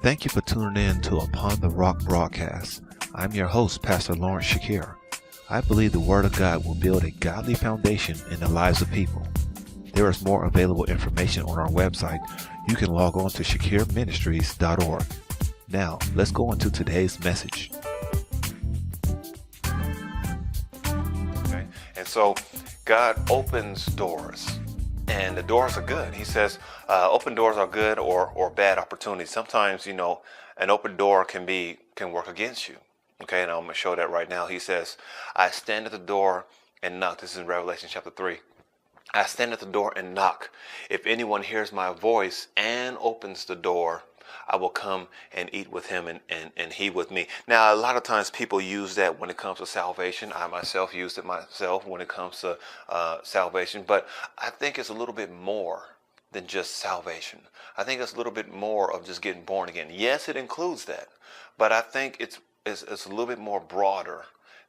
Thank you for tuning in to Upon the Rock broadcast. I'm your host, Pastor Lawrence Shakir. I believe the Word of God will build a godly foundation in the lives of people. There is more available information on our website. You can log on to shakirministries.org. Now, let's go into today's message. Okay? And so God opens doors, and the doors are good. He says open doors are good or bad opportunities. Sometimes, an open door can work against you. Okay, and I'm going to show that right now. He says, I stand at the door and knock. This is in Revelation chapter 3. I stand at the door and knock. If anyone hears my voice and opens the door, I will come and eat with him and he with me. Now, a lot of times people use that when it comes to salvation. I myself used it myself when it comes to salvation. But I think it's a little bit more than just salvation. I think it's a little bit more of just getting born again. Yes, it includes that. But I think it's a little bit more broader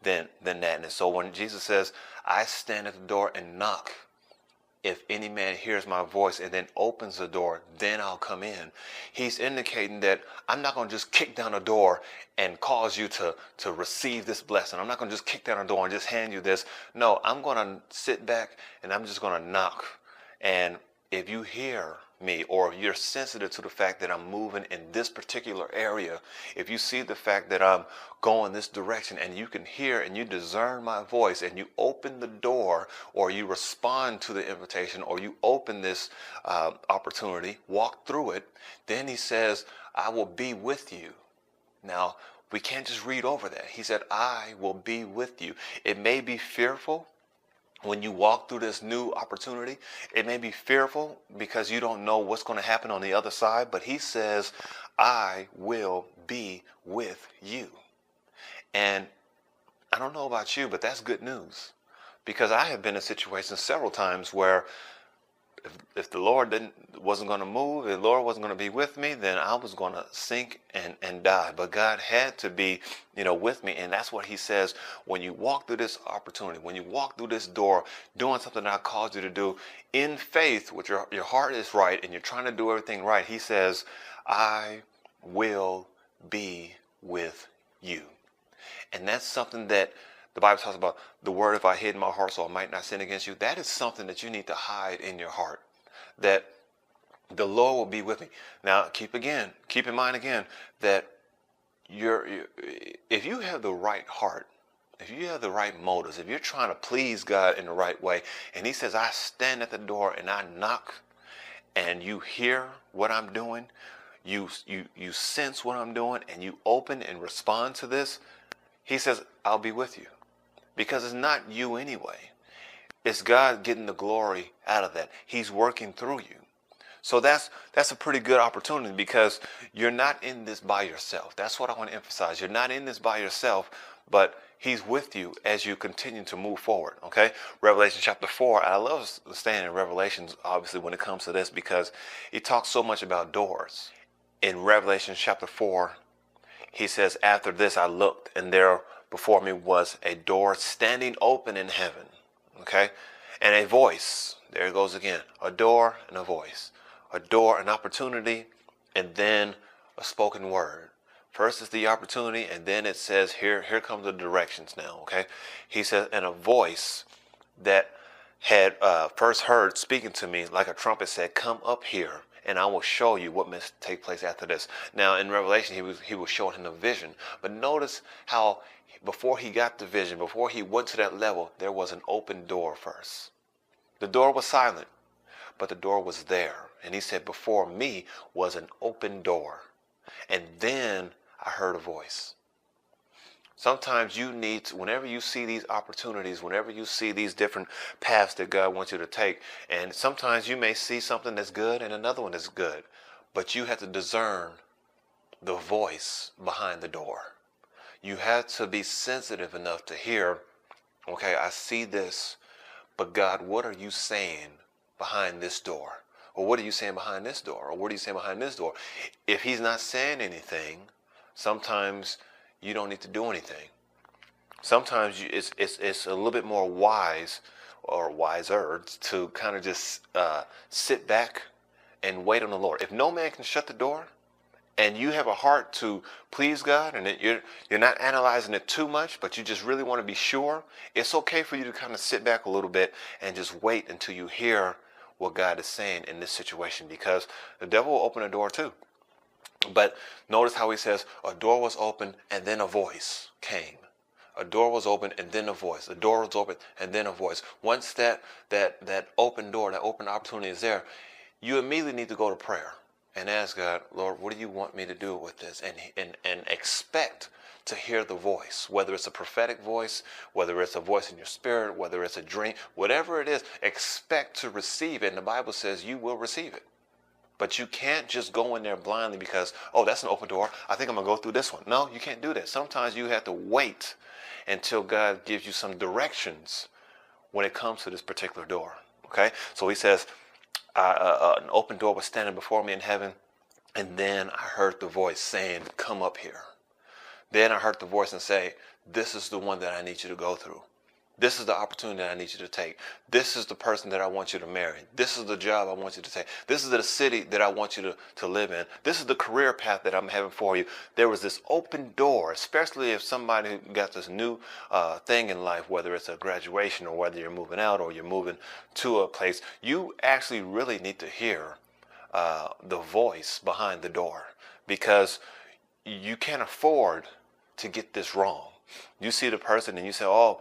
than that. And so when Jesus says, I stand at the door and knock, if any man hears my voice and then opens the door, then I'll come in. He's indicating that I'm not going to just kick down the door and cause you to receive this blessing. I'm not going to just kick down the door and just hand you this. No, I'm going to sit back and I'm just going to knock. And if you hear me, or if you're sensitive to the fact that I'm moving in this particular area, if you see the fact that I'm going this direction and you can hear and you discern my voice and you open the door, or you respond to the invitation, or you open this opportunity, walk through it, then he says, I will be with you. Now, we can't just read over that. He said, I will be with you. It may be fearful. When you walk through this new opportunity, it may be fearful because you don't know what's going to happen on the other side. But he says, I will be with you. And I don't know about you, but that's good news. Because I have been in situations several times where if the Lord wasn't going to move, if the Lord wasn't going to be with me, then I was going to sink and die. But God had to be, with me. And that's what he says. When you walk through this opportunity, when you walk through this door, doing something that I called you to do in faith, with your heart is right, and you're trying to do everything right, he says, I will be with you. And that's something that the Bible talks about, the word if I hid in my heart so I might not sin against you. That is something that you need to hide in your heart, that the Lord will be with me. Now, keep in mind again that if you have the right heart, if you have the right motives, if you're trying to please God in the right way, and he says, I stand at the door and I knock, and you hear what I'm doing, you sense what I'm doing, and you open and respond to this, he says, I'll be with you. Because it's not you anyway. It's God getting the glory out of that. He's working through you. So that's a pretty good opportunity, because you're not in this by yourself. That's what I want to emphasize. You're not in this by yourself, but he's with you as you continue to move forward. Okay? Revelation chapter 4. I love staying in Revelations, obviously, when it comes to this, because he talks so much about doors. In Revelation chapter 4, he says, after this I looked, and there before me was a door standing open in heaven. Okay? And a voice. There it goes again. A door and a voice. A door, an opportunity, and then a spoken word. First is the opportunity, and then it says, here comes the directions now. Okay? He says, and a voice that had first heard speaking to me like a trumpet said, come up here, and I will show you what must take place after this. Now, in Revelation, he was showing him a vision. But notice how before he got the vision, before he went to that level, there was an open door first. The door was silent, but the door was there. And he said, before me was an open door. And then I heard a voice. Sometimes you need to, whenever you see these opportunities, whenever you see these different paths that God wants you to take, and sometimes you may see something that's good and another one that's good, but you have to discern the voice behind the door. You have to be sensitive enough to hear, okay, I see this, but God, what are you saying behind this door? Or what are you saying behind this door? Or what are you saying behind this door? If he's not saying anything, sometimes you don't need to do anything. Sometimes it's a little bit more wise or wiser to kind of just sit back and wait on the Lord. If no man can shut the door, and you have a heart to please God, and you're not analyzing it too much, but you just really want to be sure, it's okay for you to kind of sit back a little bit and just wait until you hear what God is saying in this situation, because the devil will open a door too. But notice how he says a door was open and then a voice came. A door was open and then a voice. A door was open and then a voice. Once that open door, that open opportunity is there, you immediately need to go to prayer and ask God, Lord, what do you want me to do with this? And expect to hear the voice, whether it's a prophetic voice, whether it's a voice in your spirit, whether it's a dream, whatever it is, expect to receive it. And the Bible says you will receive it. But you can't just go in there blindly because, oh, that's an open door, I think I'm going to go through this one. No, you can't do that. Sometimes you have to wait until God gives you some directions when it comes to this particular door. Okay? So he says, an open door was standing before me in heaven, and then I heard the voice saying, come up here. Then I heard the voice and say, this is the one that I need you to go through. This is the opportunity that I need you to take. This is the person that I want you to marry. This is the job I want you to take. This is the city that I want you to live in. This is the career path that I'm having for you. There was this open door, especially if somebody got this new thing in life, whether it's a graduation or whether you're moving out or you're moving to a place. You actually really need to hear the voice behind the door, because you can't afford to get this wrong. You see the person and you say, oh,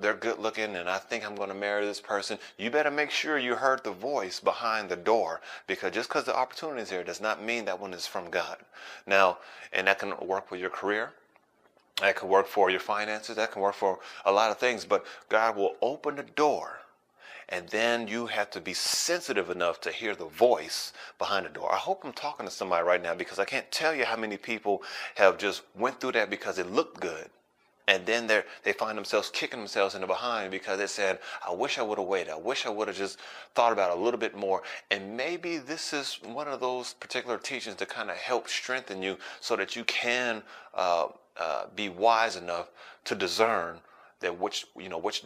they're good looking and I think I'm going to marry this person. You better make sure you heard the voice behind the door, because just because the opportunity is there does not mean that one is from God. Now, and that can work with your career. That can work for your finances. That can work for a lot of things. But God will open the door, and then you have to be sensitive enough to hear the voice behind the door. I hope I'm talking to somebody right now, because I can't tell you how many people have just went through that because it looked good. And then they find themselves kicking themselves in the behind because they said, I wish I would have waited. I wish I would have just thought about it a little bit more. And maybe this is one of those particular teachings to kind of help strengthen you so that you can be wise enough to discern that which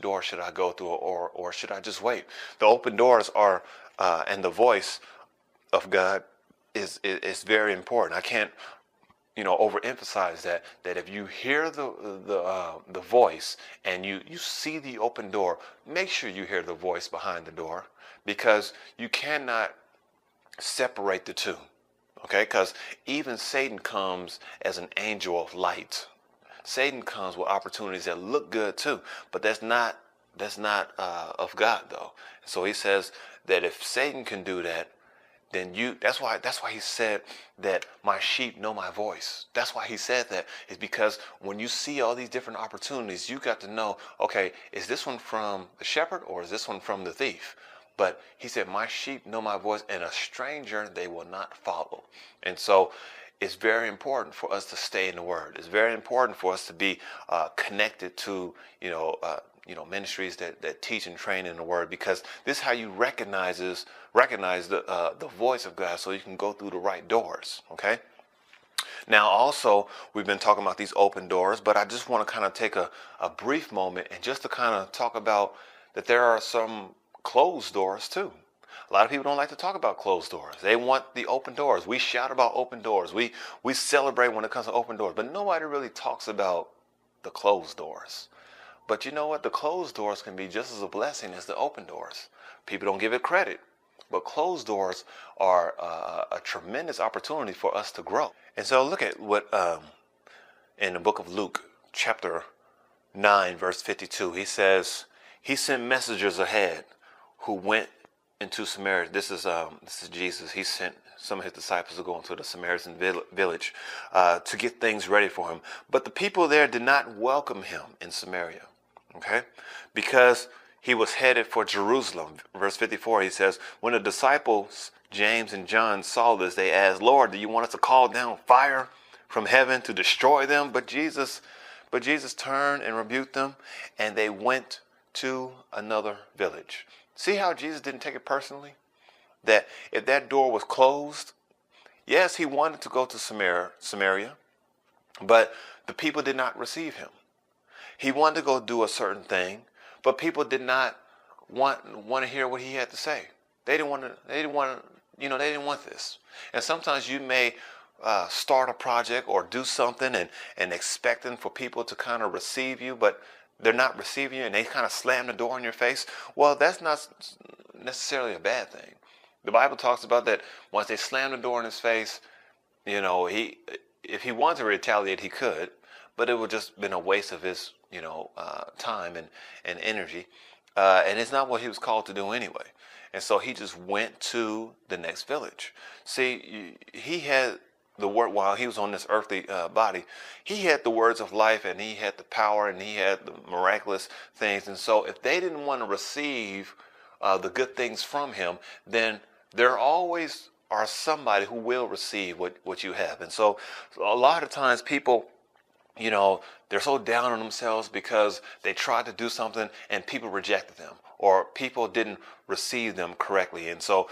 door should I go through, or should I just wait? The open doors are, and the voice of God is very important. I can't overemphasize that if you hear the voice and you see the open door, make sure you hear the voice behind the door, because you cannot separate the two. Okay, because even Satan comes as an angel of light. Satan comes with opportunities that look good too, but that's not of God though. So he says that if Satan can do that, then that's why he said that my sheep know my voice. That's why he said that, is because when you see all these different opportunities, you got to know, okay, is this one from the shepherd or is this one from the thief? But he said, my sheep know my voice, and a stranger they will not follow. And so it's very important for us to stay in the Word. It's very important for us to be connected to, ministries that teach and train in the Word, because this is how you recognize the voice of God, so you can go through the right doors. Okay. Now, also, we've been talking about these open doors, but I just want to kind of take a brief moment and just to kind of talk about that there are some closed doors too. A lot of people don't like to talk about closed doors. They want the open doors. We shout about open doors. We celebrate when it comes to open doors, but nobody really talks about the closed doors. But you know what? The closed doors can be just as a blessing as the open doors. People don't give it credit, but closed doors are a tremendous opportunity for us to grow. And so look at what in the book of Luke, chapter 9, verse 52, he says, he sent messengers ahead who went into Samaria. This is Jesus. He sent some of his disciples to go into the Samaritan village to get things ready for him. But the people there did not welcome him in Samaria, okay? Because he was headed for Jerusalem. Verse 54, he says, when the disciples, James and John, saw this, they asked, Lord, do you want us to call down fire from heaven to destroy them? But Jesus turned and rebuked them, and they went to another village. See how Jesus didn't take it personally? That if that door was closed, yes, he wanted to go to Samaria, but the people did not receive him. He wanted to go do a certain thing, but people did not want to hear what he had to say. They didn't want this. And sometimes you may start a project or do something and expecting for people to kind of receive you, but they're not receiving you and they kind of slam the door in your face, well, that's not necessarily a bad thing. The Bible talks about that once they slam the door in his face, if he wanted to retaliate, he could, but it would just been a waste of his, time and energy. And it's not what he was called to do anyway. And so he just went to the next village. See, he had the word while he was on this earthly body. He had the words of life, and he had the power, and he had the miraculous things. And so if they didn't want to receive the good things from him, then there always are somebody who will receive what you have. And so a lot of times people, they're so down on themselves because they tried to do something and people rejected them, or people didn't receive them correctly. And so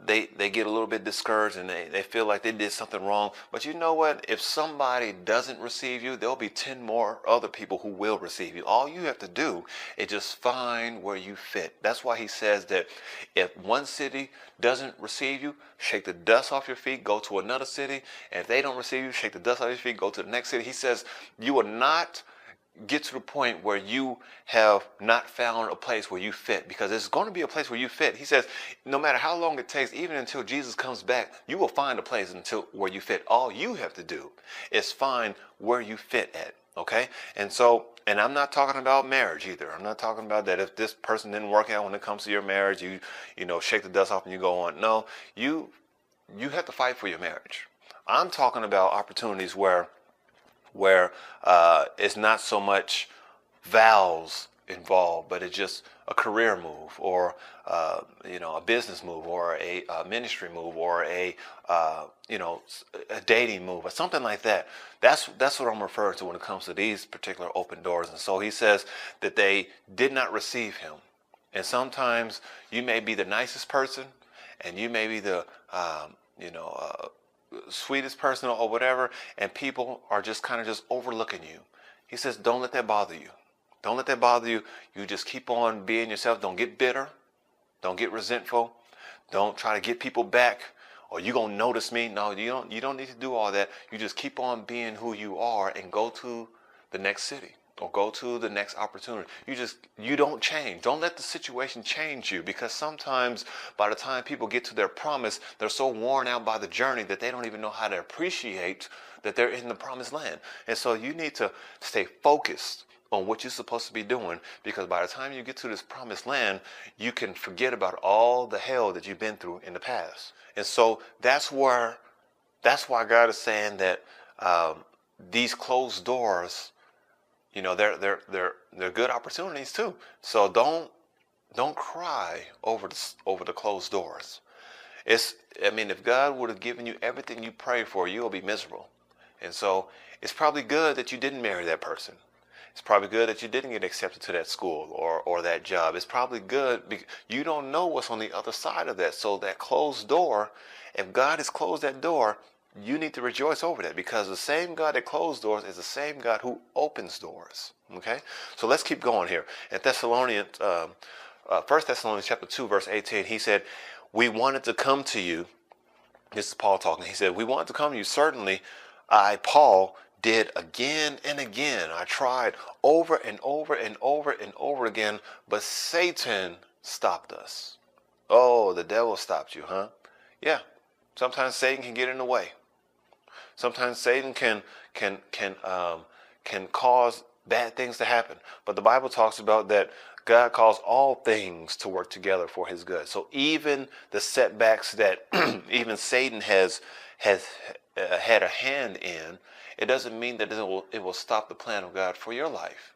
they get a little bit discouraged and they feel like they did something wrong. But you know what? If somebody doesn't receive you, there'll be 10 more other people who will receive you. All you have to do is just find where you fit. That's why he says that if one city doesn't receive you, shake the dust off your feet, go to another city. And if they don't receive you, shake the dust off your feet, go to the next city. He says you will not get to the point where you have not found a place where you fit, because there's going to be a place where you fit. He says no matter how long it takes, even until Jesus comes back, you will find a place where you fit. All you have to do is find where you fit at. Okay? And I'm not talking about marriage either. I'm not talking about that if this person didn't work out when it comes to your marriage, you shake the dust off and you go on. No, you have to fight for your marriage. I'm talking about opportunities where it's not so much vows involved, but it's just a career move, or a business move, or a ministry move, or a dating move, or something like that. That's what I'm referring to when it comes to these particular open doors. And so he says that they did not receive him. And sometimes you may be the nicest person, and you may be the sweetest person or whatever, and people are just kind of just overlooking you. He says, don't let that bother you. Don't let that bother you. You just keep on being yourself. Don't get bitter. Don't get resentful. Don't try to get people back, or you're going to notice me. No, you don't need to do all that. You just keep on being who you are and go to the next city, or go to the next opportunity. You don't change. Don't let the situation change you, because sometimes by the time people get to their promise, they're so worn out by the journey that they don't even know how to appreciate that they're in the promised land. And so you need to stay focused on what you're supposed to be doing, because by the time you get to this promised land, you can forget about all the hell that you've been through in the past. And so that's why God is saying that these closed doors, they're good opportunities too. So don't cry over the closed doors. If God would have given you everything you pray for, you'll be miserable. And so it's probably good that you didn't marry that person. It's probably good that you didn't get accepted to that school or that job. It's probably good because you don't know what's on the other side of that. So that closed door, if God has closed that door, you need to rejoice over that, because the same God that closed doors is the same God who opens doors. Okay? So let's keep going here. In 1 Thessalonians chapter 2, verse 18, he said, we wanted to come to you. This is Paul talking. He said, we wanted to come to you. Certainly, I, Paul, did again and again. I tried over and over and over and over again, but Satan stopped us. Oh, the devil stopped you, huh? Yeah. Sometimes Satan can get in the way. Sometimes Satan can cause bad things to happen. But the Bible talks about that God calls all things to work together for his good. So even the setbacks that even Satan has had a hand in, it doesn't mean that it will stop the plan of God for your life.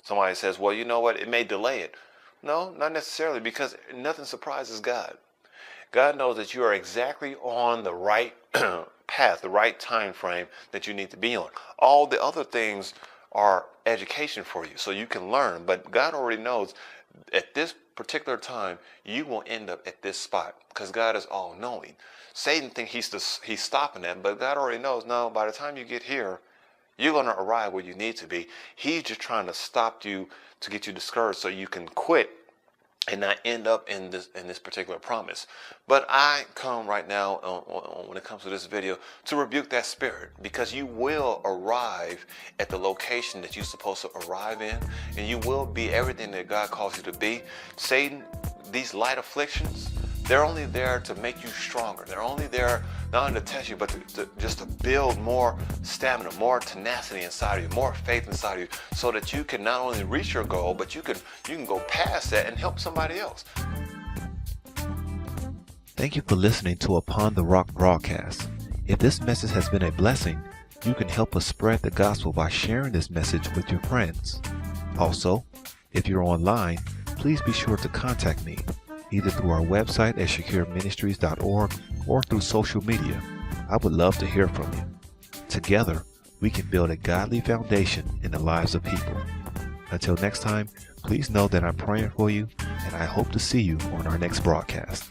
Somebody says, well, you know what? It may delay it. No, not necessarily, because nothing surprises God. God knows that you are exactly on the right path, the right time frame that you need to be on. All the other things are education for you, so you can learn. But God already knows at this particular time, you will end up at this spot, because God is all-knowing. Satan thinks he's stopping that, but God already knows, no, by the time you get here, you're going to arrive where you need to be. He's just trying to stop you to get you discouraged so you can quit and not end up in this particular promise. But I come right now when it comes to this video to rebuke that spirit, because you will arrive at the location that you're supposed to arrive in, and you will be everything that God calls you to be. Satan, these light afflictions, they're only there to make you stronger. They're only there not only to test you, but just to build more stamina, more tenacity inside of you, more faith inside of you, so that you can not only reach your goal, but you can go past that and help somebody else. Thank you for listening to Upon the Rock broadcast. If this message has been a blessing, you can help us spread the gospel by sharing this message with your friends. Also, if you're online, please be sure to contact me, either through our website at shakirministries.org or through social media. I would love to hear from you. Together, we can build a godly foundation in the lives of people. Until next time, please know that I'm praying for you, and I hope to see you on our next broadcast.